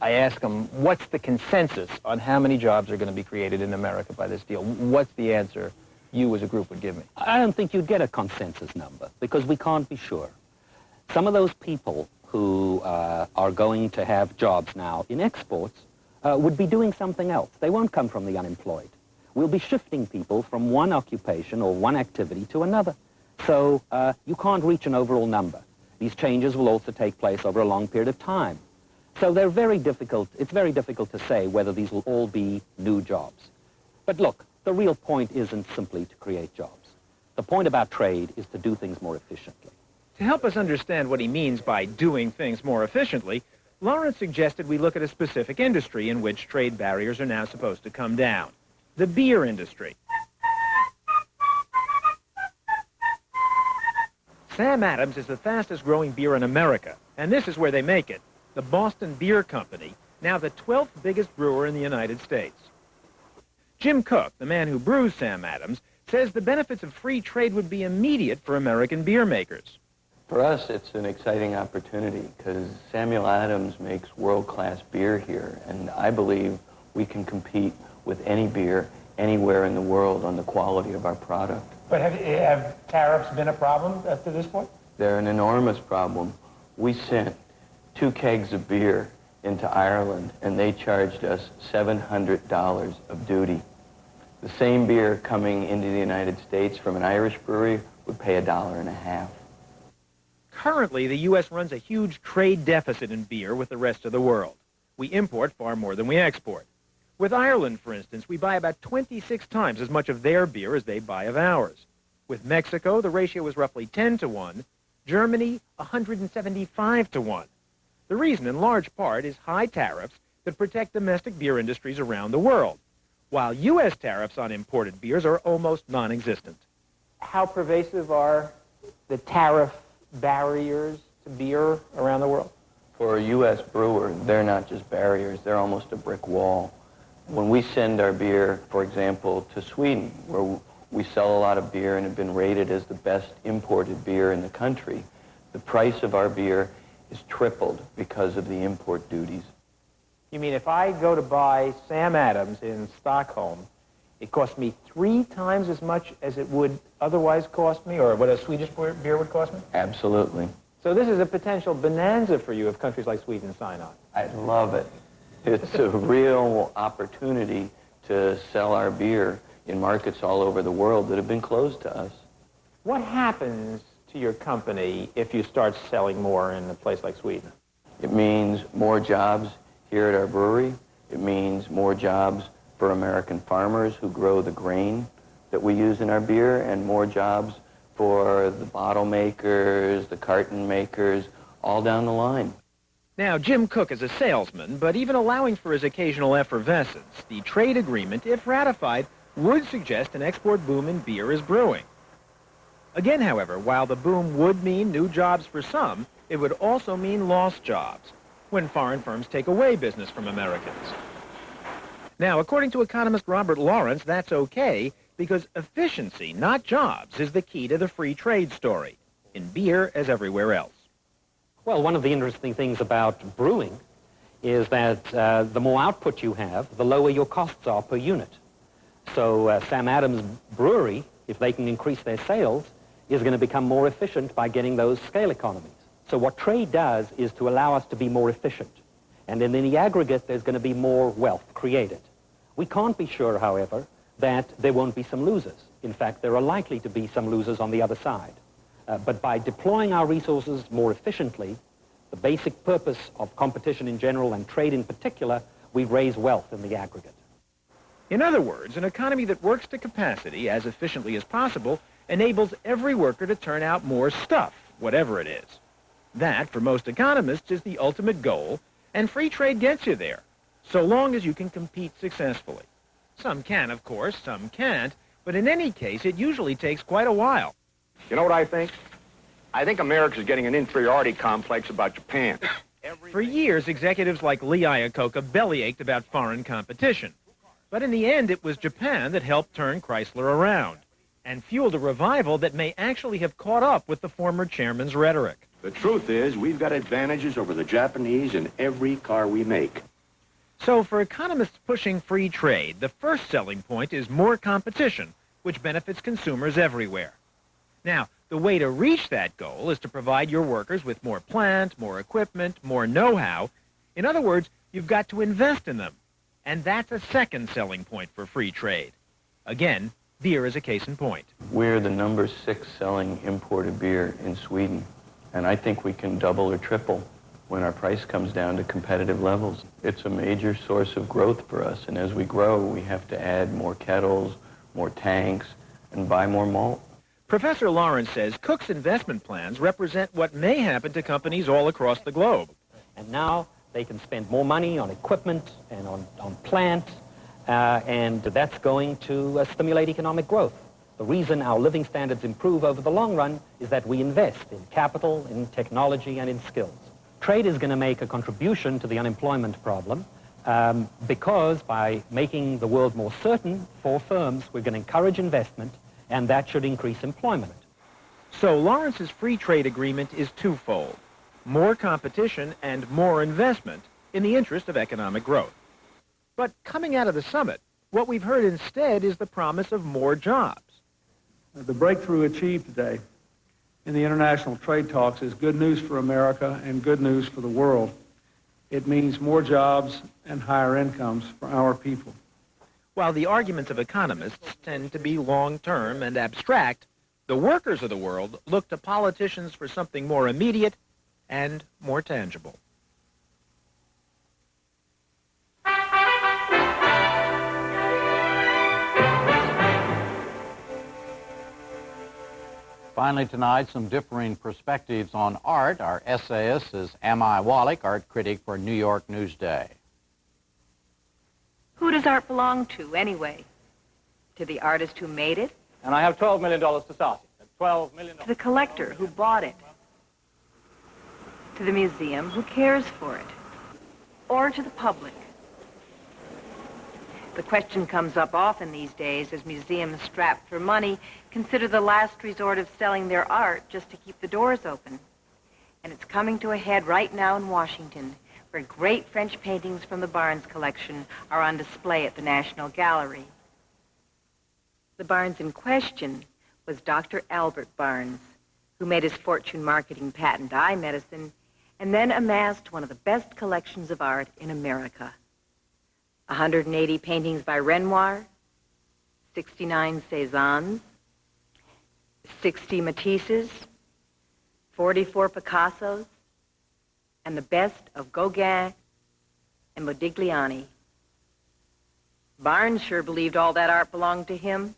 I ask them, what's the consensus on how many jobs are going to be created in America by this deal? What's the answer you as a group would give me?
I don't think you'd get a consensus number because we can't be sure. Some of those people who are going to have jobs now in exports would be doing something else. They won't come from the unemployed. We'll be shifting people from one occupation or one activity to another. So you can't reach an overall number. These changes will also take place over a long period of time. So they're very difficult. It's very difficult to say whether these will all be new jobs. But look, the real point isn't simply to create jobs. The point about trade is to do things more efficiently.
To help us understand what he means by doing things more efficiently, Lawrence suggested we look at a specific industry in which trade barriers are now supposed to come down, the beer industry. Sam Adams is the fastest growing beer in America, and this is where they make it, the Boston Beer Company, now the 12th biggest brewer in the United States. Jim Cook, the man who brews Sam Adams, says the benefits of free trade would be immediate for American beer makers.
For us, it's an exciting opportunity because Samuel Adams makes world-class beer here, and I believe we can compete with any beer anywhere in the world on the quality of our product.
But have tariffs been a problem up to this point?
They're an enormous problem. We sent 2 kegs of beer into Ireland, and they charged us $700 of duty. The same beer coming into the United States from an Irish brewery would pay $1.50.
Currently, the U.S. runs a huge trade deficit in beer with the rest of the world. We import far more than we export. With Ireland, for instance, we buy about 26 times as much of their beer as they buy of ours. With Mexico, the ratio is roughly 10 to 1. Germany, 175 to 1. The reason, in large part, is high tariffs that protect domestic beer industries around the world, while U.S. tariffs on imported beers are almost non-existent. How pervasive are the tariff barriers to beer around the world?
For a U.S. brewer, they're not just barriers, they're almost a brick wall. When we send our beer, for example, to Sweden, where we sell a lot of beer and have been rated as the best imported beer in the country, the price of our beer is tripled because of the import duties.
You mean if I go to buy Sam Adams in Stockholm, it costs me 3 times as much as it would otherwise cost me, or what a Swedish beer would cost me?
Absolutely.
So this is a potential bonanza for you if countries like Sweden sign on.
I love it. It's a real opportunity to sell our beer in markets all over the world that have been closed to us.
What happens to your company if you start selling more in a place like Sweden?
It means more jobs here at our brewery. It means more jobs for American farmers who grow the grain that we use in our beer, and more jobs for the bottle makers, the carton makers, all down the line.
Now, Jim Cook is a salesman, but even allowing for his occasional effervescence, the trade agreement, if ratified, would suggest an export boom in beer is brewing. Again, however, while the boom would mean new jobs for some, it would also mean lost jobs when foreign firms take away business from Americans. Now, according to economist Robert Lawrence, that's okay, because efficiency, not jobs, is the key to the free trade story, in beer as everywhere else.
Well, one of the interesting things about brewing is that the more output you have, the lower your costs are per unit. So Sam Adams Brewery, if they can increase their sales, is going to become more efficient by getting those scale economies. So what trade does is to allow us to be more efficient. And in the aggregate, there's going to be more wealth created. We can't be sure, however, that there won't be some losers. In fact, there are likely to be some losers on the other side. But by deploying our resources more efficiently, the basic purpose of competition in general and trade in particular, we raise wealth in the aggregate.
In other words, an economy that works to capacity as efficiently as possible enables every worker to turn out more stuff, whatever it is. That, for most economists, is the ultimate goal, and free trade gets you there, so long as you can compete successfully. Some can, of course, some can't, but in any case, it usually takes quite a while.
You know what I think? I think America's getting an inferiority complex about Japan.
For years, executives like Lee Iacocca bellyached about foreign competition. But in the end, it was Japan that helped turn Chrysler around and fueled a revival that may actually have caught up with the former chairman's rhetoric.
The truth is, we've got advantages over the Japanese in every car we make.
So for economists pushing free trade, the first selling point is more competition, which benefits consumers everywhere. Now, the way to reach that goal is to provide your workers with more plant, more equipment, more know-how. In other words, you've got to invest in them. And that's a second selling point for free trade. Again, beer is a case in point.
We're the number 6 selling imported beer in Sweden, and I think we can double or triple when our price comes down to competitive levels. It's a major source of growth for us, and as we grow, we have to add more kettles, more tanks, and buy more malt.
Professor Lawrence says Cook's investment plans represent what may happen to companies all across the globe.
And now they can spend more money on equipment and on plant, and that's going to stimulate economic growth. The reason our living standards improve over the long run is that we invest in capital, in technology, and in skills. Trade is going to make a contribution to the unemployment problem because by making the world more certain for firms, we're going to encourage investment, and that should increase employment.
So Lawrence's free trade agreement is twofold: more competition and more investment in the interest of economic growth. But coming out of the summit, what we've heard instead is the promise of more jobs.
The breakthrough achieved today in the international trade talks is good news for America and good news for the world. It means more jobs and higher incomes for our people.
While the arguments of economists tend to be long-term and abstract, the workers of the world look to politicians for something more immediate and more tangible.
Finally tonight, some differing perspectives on art. Our essayist is Ami Wallach, art critic for New York Newsday.
Who does art belong to, anyway? To the artist who made it?
And I have $12 million to Saucy. That's $12 million.
To the collector who bought it? To the museum who cares for it? Or to the public? The question comes up often these days as museums strapped for money consider the last resort of selling their art just to keep the doors open. And it's coming to a head right now in Washington, where great French paintings from the Barnes collection are on display at the National Gallery. The Barnes in question was Dr. Albert Barnes, who made his fortune marketing patent eye medicine and then amassed one of the best collections of art in America. 180 paintings by Renoir, 69 Cézannes, 60 Matisses, 44 Picassos, and the best of Gauguin and Modigliani. Barnes sure believed all that art belonged to him.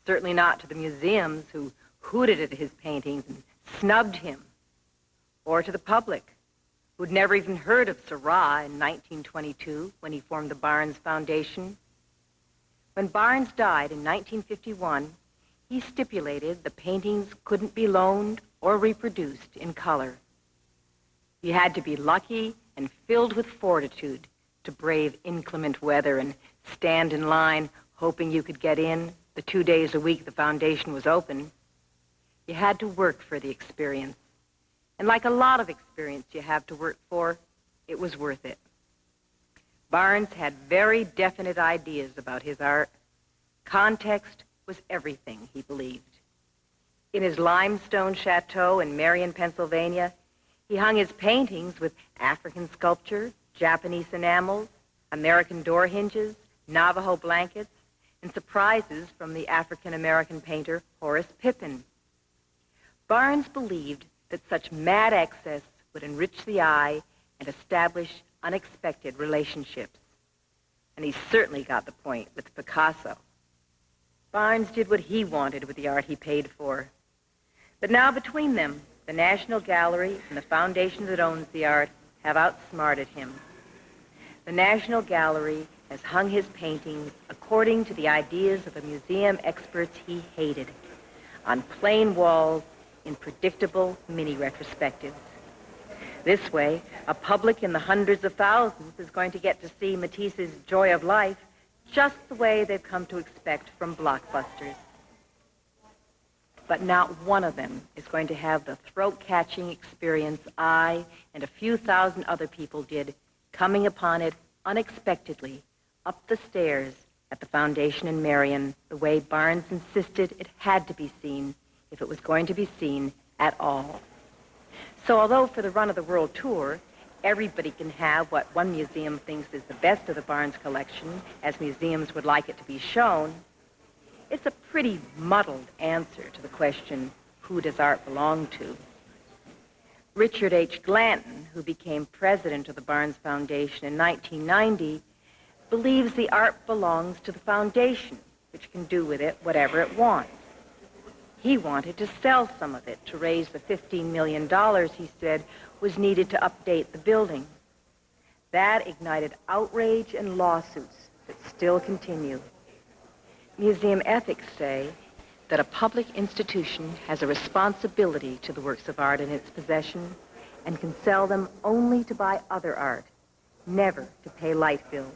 Certainly not to the museums who hooted at his paintings and snubbed him, or to the public who'd never even heard of Seurat in 1922 when he formed the Barnes Foundation. When Barnes died in 1951, he stipulated the paintings couldn't be loaned or reproduced in color. You had to be lucky and filled with fortitude to brave inclement weather and stand in line hoping you could get in the 2 days a week the foundation was open. You had to work for the experience. And like a lot of experience you have to work for, it was worth it. Barnes had very definite ideas about his art. Context was everything, he believed. In his limestone chateau in Marion, Pennsylvania, he hung his paintings with African sculpture, Japanese enamels, American door hinges, Navajo blankets, and surprises from the African-American painter Horace Pippin. Barnes believed that such mad excess would enrich the eye and establish unexpected relationships. And he certainly got the point with Picasso. Barnes did what he wanted with the art he paid for. But now between them, the National Gallery and the foundation that owns the art have outsmarted him. The National Gallery has hung his paintings according to the ideas of the museum experts he hated, on plain walls in predictable mini-retrospectives. This way, a public in the hundreds of thousands is going to get to see Matisse's Joy of Life just the way they've come to expect from blockbusters. But not one of them is going to have the throat-catching experience I and a few thousand other people did coming upon it unexpectedly up the stairs at the foundation in Marion the way Barnes insisted it had to be seen if it was going to be seen at all. So although for the run of the world tour, everybody can have what one museum thinks is the best of the Barnes collection, as museums would like it to be shown, it's a pretty muddled answer to the question, who does art belong to? Richard H. Glanton, who became president of the Barnes Foundation in 1990, believes the art belongs to the foundation, which can do with it whatever it wants. He wanted to sell some of it to raise the $15 million he said was needed to update the building. That ignited outrage and lawsuits that still continue. Museum ethics say that a public institution has a responsibility to the works of art in its possession and can sell them only to buy other art, never to pay light bills.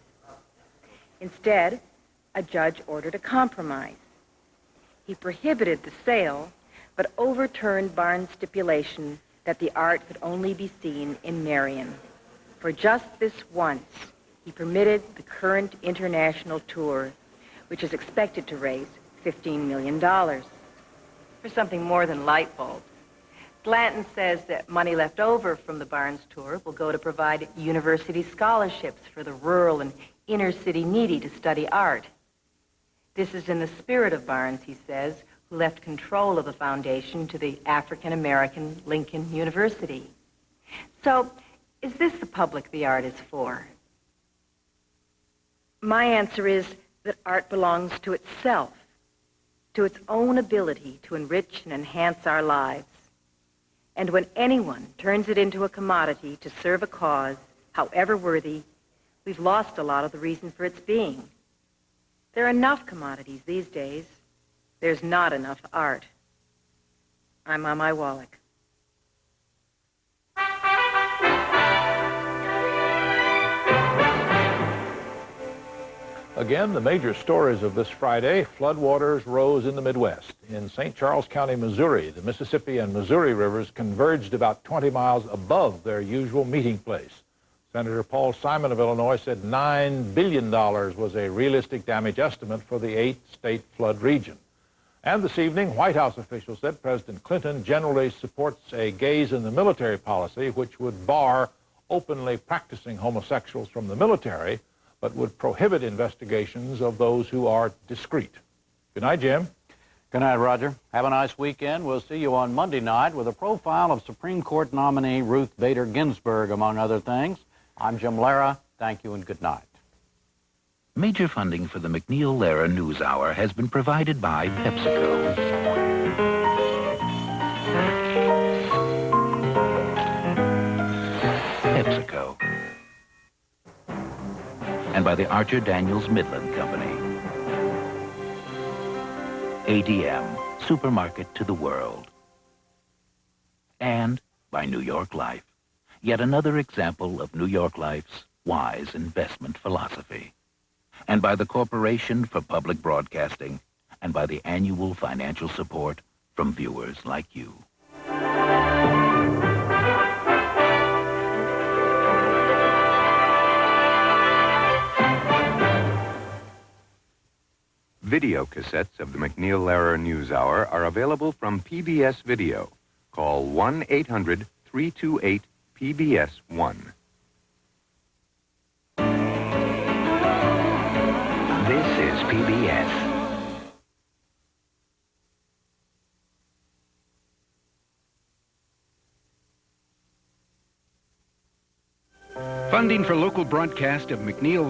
Instead, a judge ordered a compromise. He prohibited the sale, but overturned Barnes' stipulation that the art could only be seen in Marion. For just this once, he permitted the current international tour, which is expected to raise $15 million for something more than light bulbs. Glanton says that money left over from the Barnes tour will go to provide university scholarships for the rural and inner city needy to study art. This is in the spirit of Barnes, he says, who left control of the foundation to the African-American Lincoln University. So, is this the public the art is for? My answer is that art belongs to itself, to its own ability to enrich and enhance our lives. And when anyone turns it into a commodity to serve a cause, however worthy, We've lost a lot of the reason for its being. There are enough commodities these days. There's not enough art. I'm Mama Wallach.
Again, the major stories of this Friday: floodwaters rose in the Midwest. In St. Charles County, Missouri, the Mississippi and Missouri rivers converged about 20 miles above their usual meeting place. Senator Paul Simon of Illinois said $9 billion was a realistic damage estimate for the 8-state flood region. And this evening, White House officials said President Clinton generally supports a gays-in-the-military policy which would bar openly practicing homosexuals from the military, but would prohibit investigations of those who are discreet. Good night, Jim.
Good night, Roger. Have a nice weekend. We'll see you on Monday night with a profile of Supreme Court nominee Ruth Bader Ginsburg, among other things. I'm Jim Lehrer. Thank you and good night.
Major funding for the MacNeil Lehrer NewsHour has been provided by PepsiCo. PepsiCo. And by the Archer Daniels Midland Company. ADM, supermarket to the world. And by New York Life, yet another example of New York Life's wise investment philosophy. And by the Corporation for Public Broadcasting, and by the annual financial support from viewers like you.
Video cassettes of the MacNeil Lehrer NewsHour are available from PBS Video. Call 1-800-328-PBS-1.
This is PBS.
Funding for local broadcast of MacNeil